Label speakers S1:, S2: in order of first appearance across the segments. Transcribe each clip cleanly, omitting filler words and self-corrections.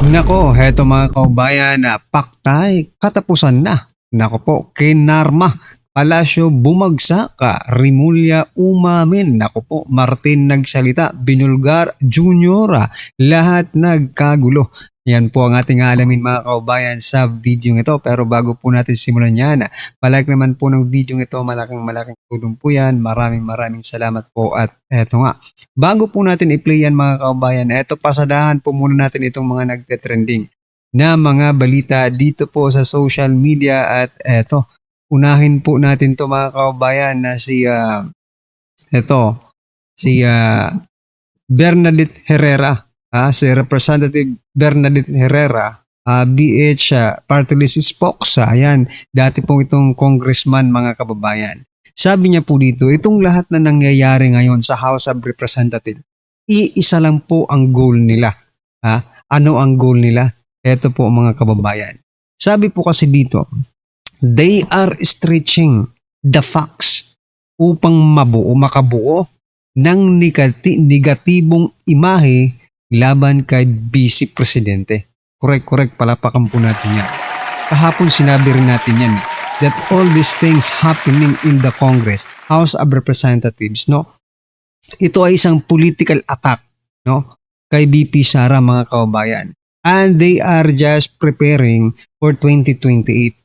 S1: Nako, heto mga kaubayan na paktay, katapusan na. Nako po, kinarma. Palasyo bumagsak ka, Rimulya umamin. Nako po, Martin nagsalita, Binulgar Junior, lahat nagkagulo. Yan po ang ating alamin mga kaubayan sa video ito. Pero bago po natin simulan yan, palike naman po ng video ito, malaking tulong po yan. Maraming salamat po at eto nga. Bago po natin i-play yan mga kaubayan, eto pasadahan po muna natin itong mga nagte-trending na mga balita dito po sa social media at eto, unahin po natin to mga kaubayan na eto, si Bernadette Herrera, si Representative Bernadette Herrera, BH Party List Spokes, ayan, dati po itong congressman mga kababayan. Sabi niya po dito, itong lahat na nangyayari ngayon sa House of Representatives, iisa lang po ang goal nila. Ano ang goal nila? Ito po mga kababayan. Sabi po kasi dito, they are stretching the facts upang makabuo ng negatibong imahe laban kay Vice Presidente. Correct, palapakan po natin yan. Kahapon sinabi rin natin yan that all these things happening in the Congress, House of Representatives, no? Ito ay isang political attack, no? Kay BP Sara mga kaubayan. And they are just preparing for 2028.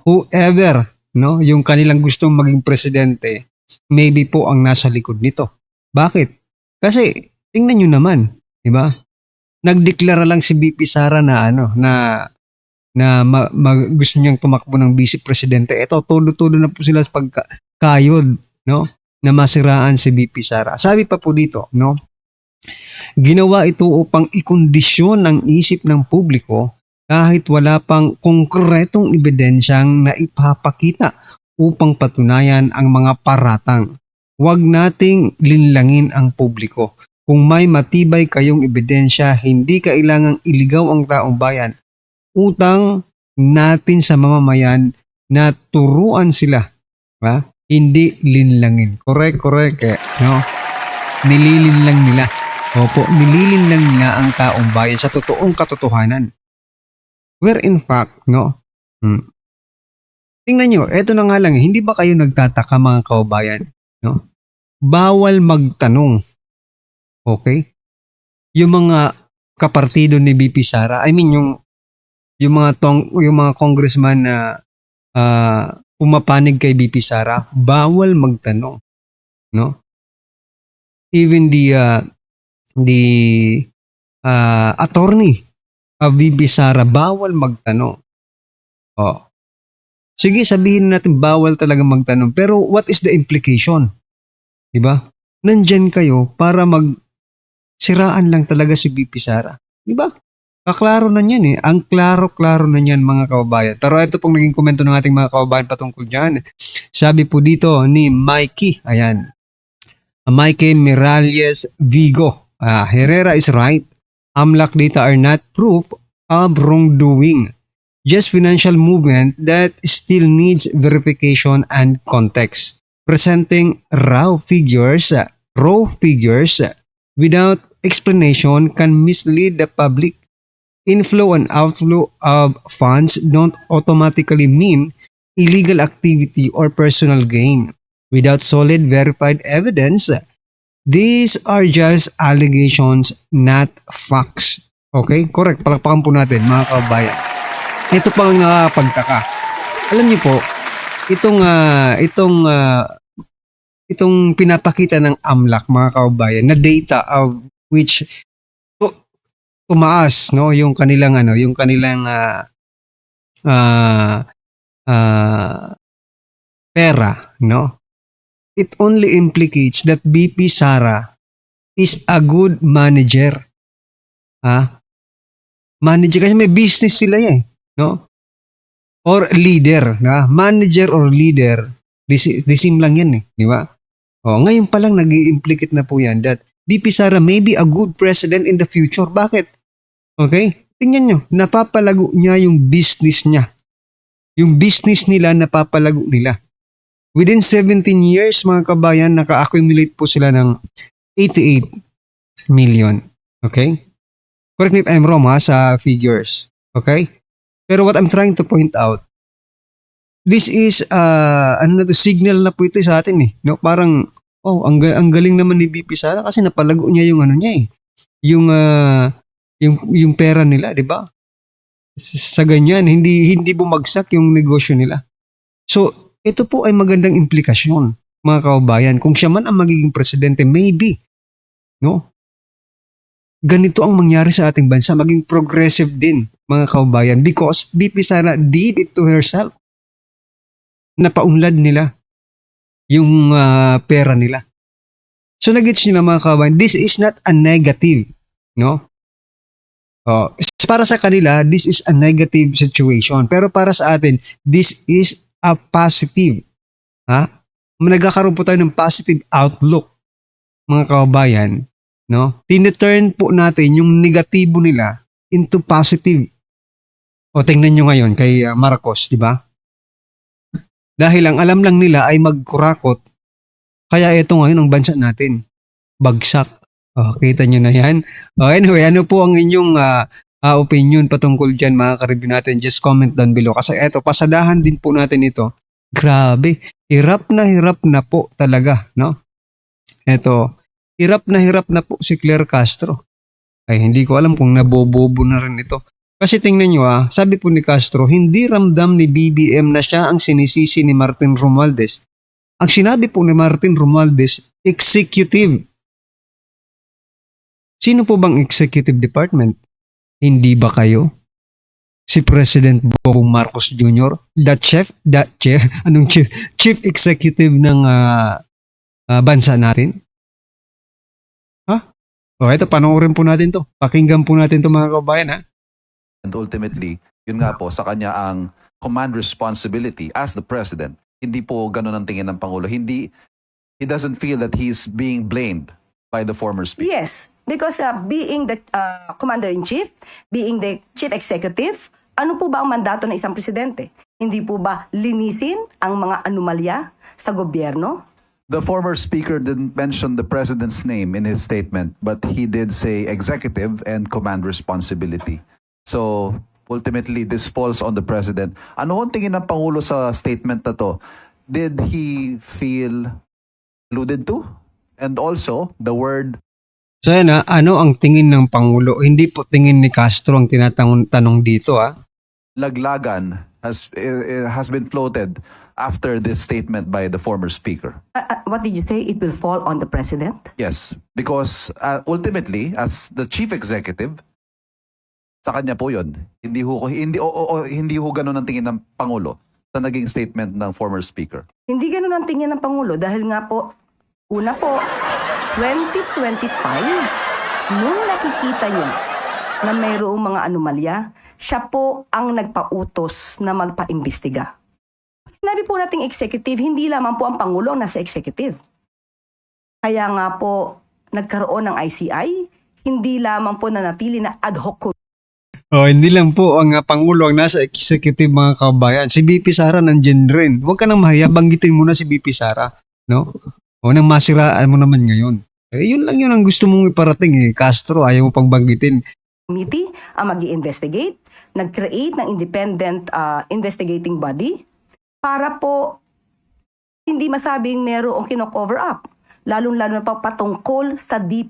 S1: Whoever, no, yung kanilang gustong maging presidente, maybe po ang nasa likod nito. Bakit? Kasi tingnan niyo naman, di ba? Nagdeklara lang si BP Sara na gusto niyang tumakbo ng vice presidente. Ito, todo na po sila sa pagkayod, no? Na masiraan si BP Sara. Sabi pa po dito, no? Ginawa ito upang ikondisyon ang isip ng publiko kahit wala pang konkretong ebidensyang naipapakita upang patunayan ang mga paratang. Huwag nating linlangin ang publiko. Kung may matibay kayong ebidensya, hindi kailangang iligaw ang taong bayan. Utang natin sa mamamayan na turuan sila. Hindi linlangin. Correct. No? Nililinlang nila. Opo, nililinlang nila ang taong bayan sa totoong katotohanan. Where in fact, no? Tingnan nyo, eto na nga lang, hindi ba kayo nagtataka mga kaubayan? No? Bawal magtanong. Okay? Yung mga kapartido ni BP Sara, I mean yung mga congressman na pumapanig kay BP Sara, bawal magtanong, no? Even the attorney of BP Sara, bawal magtanong. Sige, sabihin natin bawal talaga magtanong, pero what is the implication? Diba? Nandyan kayo para magsiraan lang talaga si BP Sara. Diba? Kaklaro na niyan Ang klaro na niyan mga kababayan. Pero ito pong naging komento ng ating mga kababayan patungkol dyan. Sabi po dito ni Mikey, ayan. Mikey Miralles Vigo. Herrera is right. AMLAC data are not proof of wrongdoing. Just financial movement that still needs verification and context. Presenting raw figures without explanation can mislead the public. Inflow and outflow of funds don't automatically mean illegal activity or personal gain. Without solid verified evidence, these are just allegations, not facts. Okay? Correct. Palakpakan po natin mga kababayan. Ito pa ang nakakapagtaka. Alam niyo po, itong pinapakita ng AMLAC mga kababayan na data of which tumaas, no, yung kanilang pera, no? It only implicates that BP Sara is a good manager. Manager kasi may business sila no? Or leader, manager or leader, the same lang yan di ba? Ngayon pa lang nag-i-implicate na po yan that BP Sara may be a good president in the future. Bakit? Okay? Tingnan nyo, napapalago niya yung business niya. Yung business nila, napapalago nila. Within 17 years, mga kabayan, naka-accumulate po sila ng 88 million. Okay? Correct me if I'm wrong sa figures. Okay? Pero what I'm trying to point out, this is signal na po ito sa atin eh. No? Parang, ang galing naman ni BP Sara kasi napalago niya yung ano niya eh. Yung pera nila, di ba? Sa ganyan, hindi bumagsak yung negosyo nila. So, ito po ay magandang implikasyon, mga kababayan. Kung siya man ang magiging presidente, maybe, no? Ganito ang mangyari sa ating bansa, maging progressive din, mga kababayan, because BP Sara did it to herself. Napaunlad nila yung pera nila. So, nag-gets nyo na mga kababayan, this is not a negative, no? Para sa kanila, this is a negative situation. Pero para sa atin, this is a positive. Nagkakaroon po tayo ng positive outlook, mga kababayan. No? Tineturn po natin yung negatibo nila into positive. O tingnan nyo ngayon kay Marcos, di ba? Dahil ang alam lang nila ay magkurakot, kaya ito ngayon ang bansa natin. Bagsak. Kita nyo na yan. Anyway, ano po ang inyong opinion patungkol dyan, mga karibyo natin? Just comment down below. Kasi eto, pasadahan din po natin ito. Grabe. Hirap na po talaga, no? Eto, hirap na po si Claire Castro. Ay, hindi ko alam kung nabobobo na rin ito. Kasi tingnan nyo sabi po ni Castro, hindi ramdam ni BBM na siya ang sinisisi ni Martin Romualdez. Ang sinabi po ni Martin Romualdez, executive. Sino po bang executive department? Hindi ba kayo? Si President Bongbong Marcos Jr., chief executive ng bansa natin? Ito, panoorin po natin to. Pakinggan po natin to, mga kabayan,
S2: And ultimately, yun nga po, sa kanya ang command responsibility as the president. Hindi po ganun ang tingin ng Pangulo. He doesn't feel that he's being blamed by the former speaker.
S3: Yes, because being the commander-in-chief, being the chief executive, ano po ba ang mandato ng isang presidente? Hindi po ba linisin ang mga anomalya sa gobyerno?
S2: The former speaker didn't mention the president's name in his statement, but he did say executive and command responsibility. So, ultimately, this falls on the president. Ano ang tingin ng Pangulo sa statement na to? Did he feel alluded to? And also, the word...
S1: So yan ano ang tingin ng Pangulo? Hindi po tingin ni Castro ang tinatanong dito
S2: Laglagan has been floated after this statement by the former speaker.
S3: What did you say? It will fall on the president?
S2: Yes, because ultimately, as the chief executive, sa kanya po yun. Hindi ho ganun ang tingin ng Pangulo sa naging statement ng former speaker.
S3: Hindi ganun ang tingin ng Pangulo dahil nga po, una po, 2025, nung nakikita niya na mayroong mga anomalya, siya po ang nagpautos na magpaimbestiga. Sinabi po nating executive, hindi lamang po ang Pangulo ang nasa executive. Kaya nga po, nagkaroon ng ICI, hindi lamang po nanatili na ad hoc.
S1: Hindi lang po ang Pangulo ang nasa executive, mga kabayan. Si BP Sara nandyan rin. Huwag ka nang mahiya, banggitin mo na si BP Sara. No? Nang masiraan mo naman ngayon. Yun lang yun ang gusto mong iparating. Castro, ayaw mo pang banggitin.
S3: Committee ang mag-i-investigate, nag-create ng independent investigating body para po hindi masabing merong kino-cover up. Lalong-lalo na patungkol sa deep.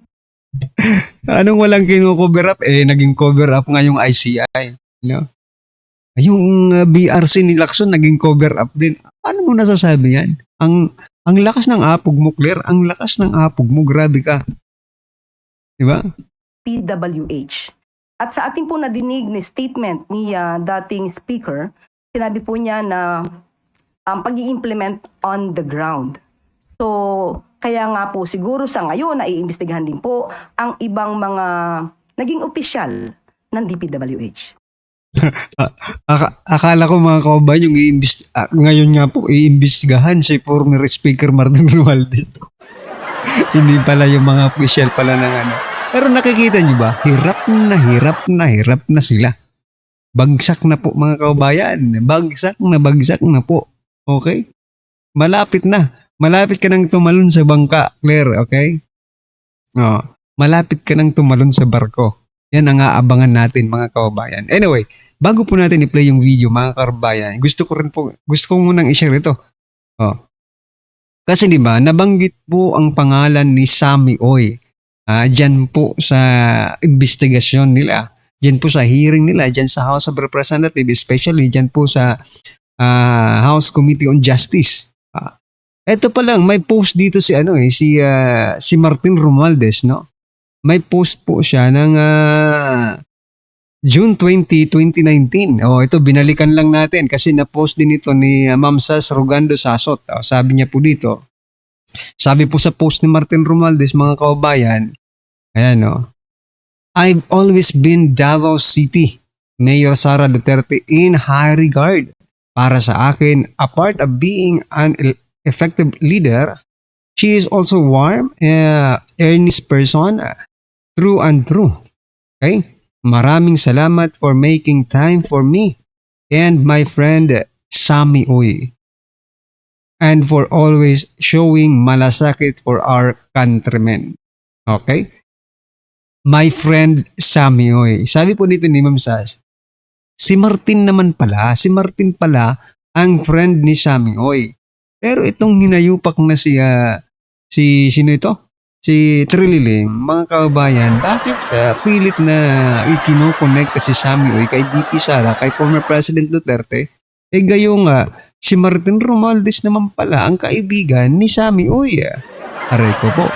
S1: Anong walang kino-cover up? Naging cover up nga yung ICI. No? Yung BRC ni Lacson naging cover up din. Ano mo nasasabi yan? Ang lakas ng apog mo, Claire. Ang lakas ng apog mo. Grabe ka. Diba?
S3: PWH. At sa ating po nadinig ni statement ni dating speaker, sinabi po niya na pag-i-implement on the ground. So, kaya nga po siguro sa ngayon naiimbestigahan din po ang ibang mga naging opisyal ng DPWH.
S1: Akala ko, mga kababayan, yung ngayon nga po iimbestigahan si former Speaker Martin Romualdez. Hindi pala yung mga opisyal pala ng ano. Pero nakikita nyo ba? Hirap na sila. Bagsak na po, mga kababayan. Bagsak na po. Okay? Malapit na. Malapit ka nang tumalon sa bangka, Claire, okay? Malapit ka nang tumalon sa barko. Yan ang aabangan natin mga kababayan. Anyway, bago po natin i-play yung video mga kababayan, gusto ko munang i-share ito. Oh. Kasi di ba, nabanggit po ang pangalan ni Sammy Oy. Diyan po sa investigasyon nila, diyan po sa hearing nila, diyan sa House of Representatives, especially diyan po sa House Committee on Justice. Ito pa lang, may post dito si Martin Romualdez, no? May post po siya ng June 20, 2019. Ito binalikan lang natin kasi na-post din ito ni Ma'am Sas Rogando Sasot. Sabi niya po dito, sabi po sa post ni Martin Romualdez, mga kababayan, ayan I've always been Davao City, Mayor Sara Duterte in high regard. Para sa akin, apart of being an effective leader, she is also warm, earnest person, true and true. Okay? Maraming salamat for making time for me and my friend Sammy Oy. And for always showing malasakit for our countrymen. Okay? My friend Sammy Oy. Sabi po dito ni Ma'am Sas, si Martin pala ang friend ni Sammy Oy. Pero itong hinayupak na sino ito? Si Trililing, mga kababayan, bakit pilit na ikinokonekta si Sammy Oy kay VP Sara, kay former President Duterte? Gayong si Martin Romualdez naman pala ang kaibigan ni Sammy Oy. Aray ko po,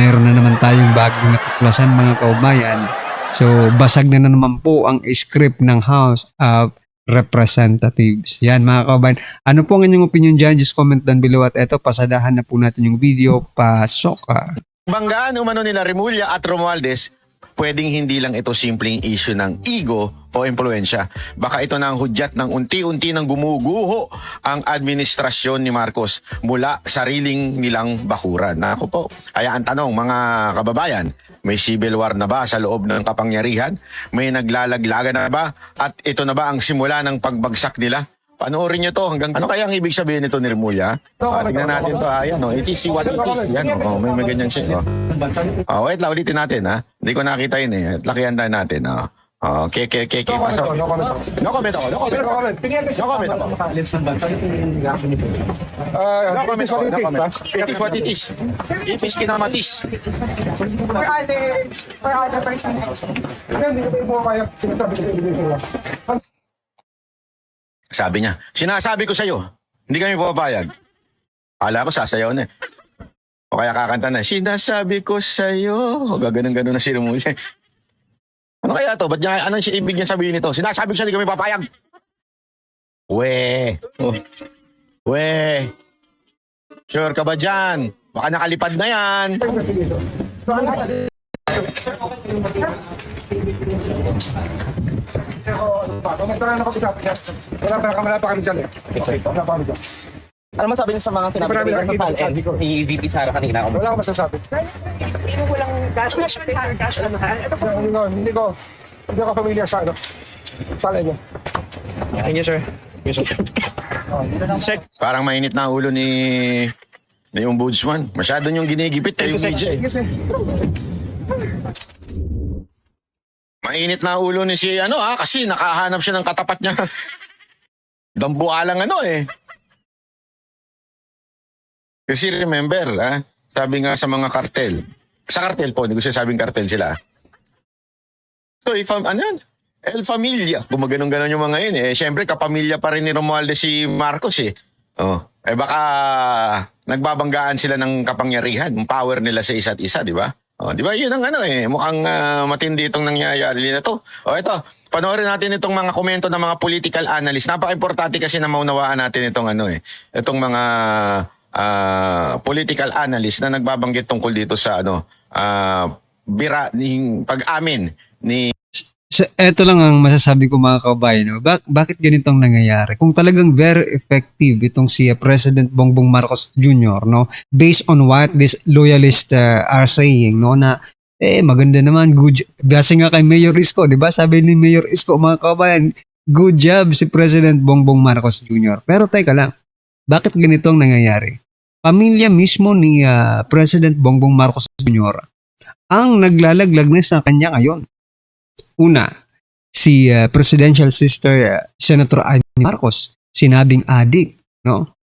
S1: meron na naman tayong bagong natuklasan mga kababayan. So, basag na naman po ang script ng House of Representatives. Yan mga kababayan. Ano po ang inyong opinion dyan? Just comment down below at eto, pasadahan na po natin yung video. Pasok
S4: Banggaan umano nila Remulla at Romualdez, pwedeng hindi lang ito simpleng issue ng ego o impluensya. Baka ito na ang hudyat ng unti-unti nang gumuguho ang administrasyon ni Marcos mula sariling nilang bakuran. Ako po, kaya ang tanong mga kababayan, may civil war na ba sa loob ng kapangyarihan? May naglalaglagan na ba? At ito na ba ang simula ng pagbagsak nila? Panoorin nyo to hanggang ano kaya ang ibig sabihin nito ni Remulla? Tingnan natin to. Ayan it is what it is. Yan may ganyan siya. Wait lang, ulitin natin Hindi ko nakita yun At lakihan tayo natin. Okay. Pasok. No comment ako. No comment ako. It is what it is. It is kinamatis. Sabi niya, sinasabi ko sa'yo, hindi kami papayag. Akala ko sasayaw na O kaya kakanta na, sinasabi ko sa'yo. Gaganon-ganon na si Remulla. Ano kaya to? Ba't niya, anong ibig niya sabihin nito? Sinasabi ko sa'yo, hindi kami papayag. Sure ka ba dyan? Baka nakalipad na yan.
S5: Wala pa kami dyan Wala pa kami dyan.
S6: Ano masabi niyo sa mga sinabi ni VP Sara kanina?
S5: Wala akong masasabi.
S7: Hindi mo walang cash ano ha? Ito po.
S5: Hindi ako familiar sa sala niyo.
S6: Thank you, sir.
S4: Check. Parang mainit na ulo ni Ombudsman. Masyado niyong ginigipit kayo media Mainit na ulo ni kasi nakahanap siya ng katapat niya. Dambualang Kasi remember, sabi nga sa mga kartel. Sa kartel po, hindi ko sabing kartel sila. So, El Familia. Gumaganon-ganon yung mga yun Siyempre, kapamilya pa rin ni Romualdez si Marcos baka nagbabanggaan sila ng kapangyarihan, ng power nila sa isa't isa, di ba? Di ba? Yun ang mukhang matindi itong nangyayari na to. Ito, panoorin natin itong mga komento ng mga political analyst. Napaka-importante kasi na maunawaan natin itong itong mga political analyst na nagbabanggit tungkol dito sa pag-amin ni
S1: Ito lang ang masasabi ko mga kababayan. Bakit ganitong nangyayari? Kung talagang very effective itong si President Bongbong Marcos Jr., based on what these loyalists are saying, na maganda naman, good. Kasi nga kay Mayor Isko, di ba? Sabi ni Mayor Isko, mga kababayan, good job si President Bongbong Marcos Jr. Pero teka lang, bakit ganitong nangyayari? Pamilya mismo ni President Bongbong Marcos Jr. ang naglalaglag na sa kanya ngayon. Una, si presidential sister Senator Amy Marcos, sinabing adik, no?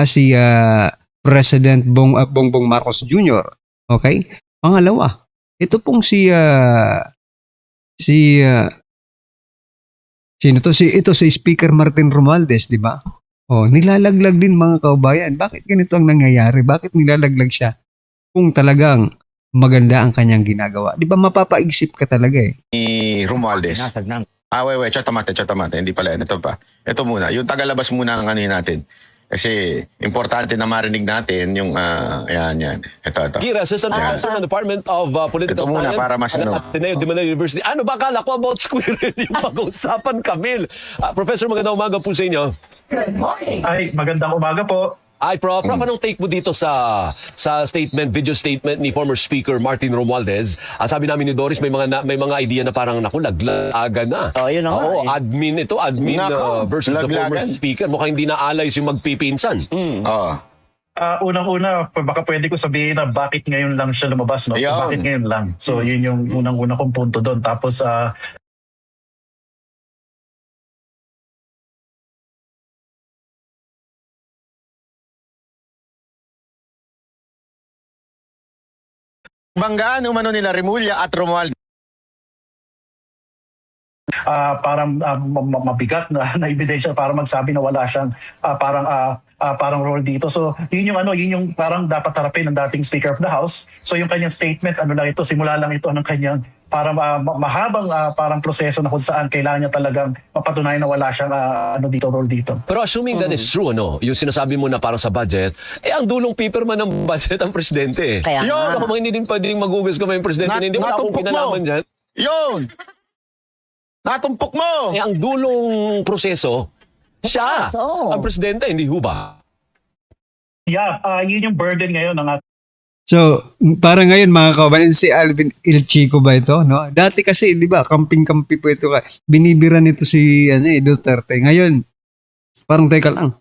S1: Si President Bongbong Marcos Jr. Okay? Pangalawa, ito pong si Speaker Martin Romualdez, di ba? Nilalaglag din mga kaubayan. Bakit ganito ang nangyayari? Bakit nilalaglag siya? Kung talagang maganda ang kanyang ginagawa. Di ba mapapaisip ka talaga eh.
S4: Ni Romualdez. Wait, chatamate. Hindi pala, ito pa. Ito muna, yung tagalabas muna ang ano natin. Kasi importante na marinig natin yung, yan. Ito.
S8: Gira, Assistant Professor ng Department of Political
S4: Ito muna,
S8: Science
S4: para mas ano.
S8: Ateneo de Manila University. Ano ba akala ko about squirrel yung pag-uusapan, Camille? Professor, magandang umaga po sa inyo.
S9: Ay, magandang umaga po.
S8: Ay, Prof, anong take mo dito sa video statement ni former Speaker Martin Romualdez? Sabi namin ni Doris, may mga idea na parang laglagan na.
S6: Yun na nga.
S8: Oo, admin
S4: Nako,
S8: versus the former
S4: laglagan.
S8: Speaker. Mukhang hindi na alay yung magpipinsan.
S4: Oo.
S9: Unang-una, baka pwede ko sabihin na bakit ngayon lang siya lumabas, no?
S4: Ayun.
S9: Bakit ngayon lang? So, yun yung unang-una kong punto doon. Tapos,
S4: Banggaan umano nila Remulla at Romualdez.
S9: parang mabigat na ebidensya para magsabi na wala siyang parang role dito. So, yun yung parang dapat harapin ng dating Speaker of the House. So, yung kanyang statement, simula lang ito ng kanyang parang mahabang parang proseso na kung saan kailangan niya talagang mapatunayan na wala siyang role dito.
S8: Pero assuming that is true, yung sinasabi mo na parang sa budget, ang dulong paperman ng budget ang presidente.
S6: Kaya
S8: Yun,
S6: nga.
S8: baka hindi din pwedeng mag-ugas kamay yung presidente. Hindi mo akong
S4: natumpok mo.
S8: kinalaman dyan.
S4: Yun! Natumpok mo!
S8: Ang dulong proseso, siya,
S6: Oo.
S8: ang presidente, hindi ho ba?
S9: Yeah, yun yung burden ngayon ng
S1: So, para ngayon mga kababayan, si Alvin Il Chico ba ito? No? Dati kasi, di ba, kamping-kampi po ito. Binibira nito si Duterte. Ngayon, parang teka lang.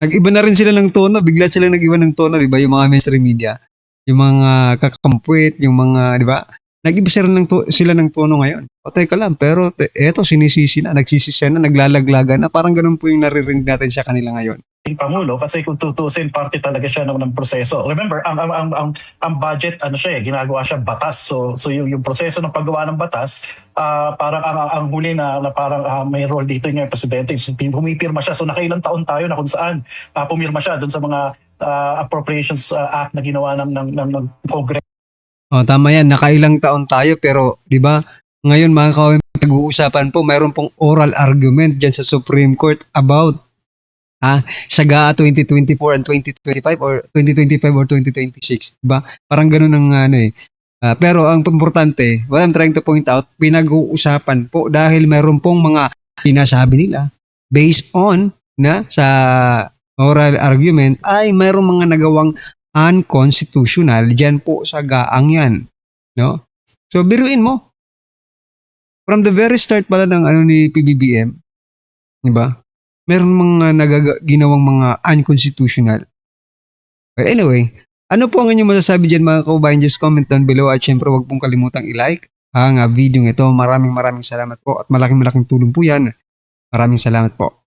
S1: Nag-iba na rin sila ng tono. Bigla sila nag-iba ng tono, di ba? Yung mga mainstream media. Yung mga kakampwit, yung mga, di ba? Nag-iba sila ng tono ngayon. Teka lang, pero eto, sinisisi na, nagsisisi na, naglalaglagan na. Parang ganun po yung naririnig natin sa kanila ngayon.
S9: Pangulo kasi kung tutusin parte talaga siya ng proseso. Remember, ang budget ginagawa siya batas. So yung proseso ng paggawa ng batas, parang ang huli na parang may role dito yung presidente. So, pumipirma siya. So nakailang taon tayo na kung saan pumirma siya doon sa mga Appropriations Act na ginawa ng Congress.
S1: Tama yan, nakailang taon tayo pero 'di ba? Ngayon mga kababayan, nag-uusapan po, mayroon pong oral argument diyan sa Supreme Court about sa GAA 2024 and 2025 or 2025 or 2026, diba? Parang ganun ang pero ang importante, what I'm trying to point out, pinag-uusapan po dahil meron pong mga sinasabi nila based on na sa oral argument ay mayroong mga nagawang unconstitutional diyan po sa gaang yan, no? So biruin mo. From the very start pala ng ni PBBM, diba? Meron mga ginawang mga unconstitutional. But anyway, ano po ang inyong masasabi dyan mga kaubayan? Just comment down below at syempre huwag pong kalimutang i-like ang video ito. Maraming salamat po at malaking tulong po yan. Maraming salamat po.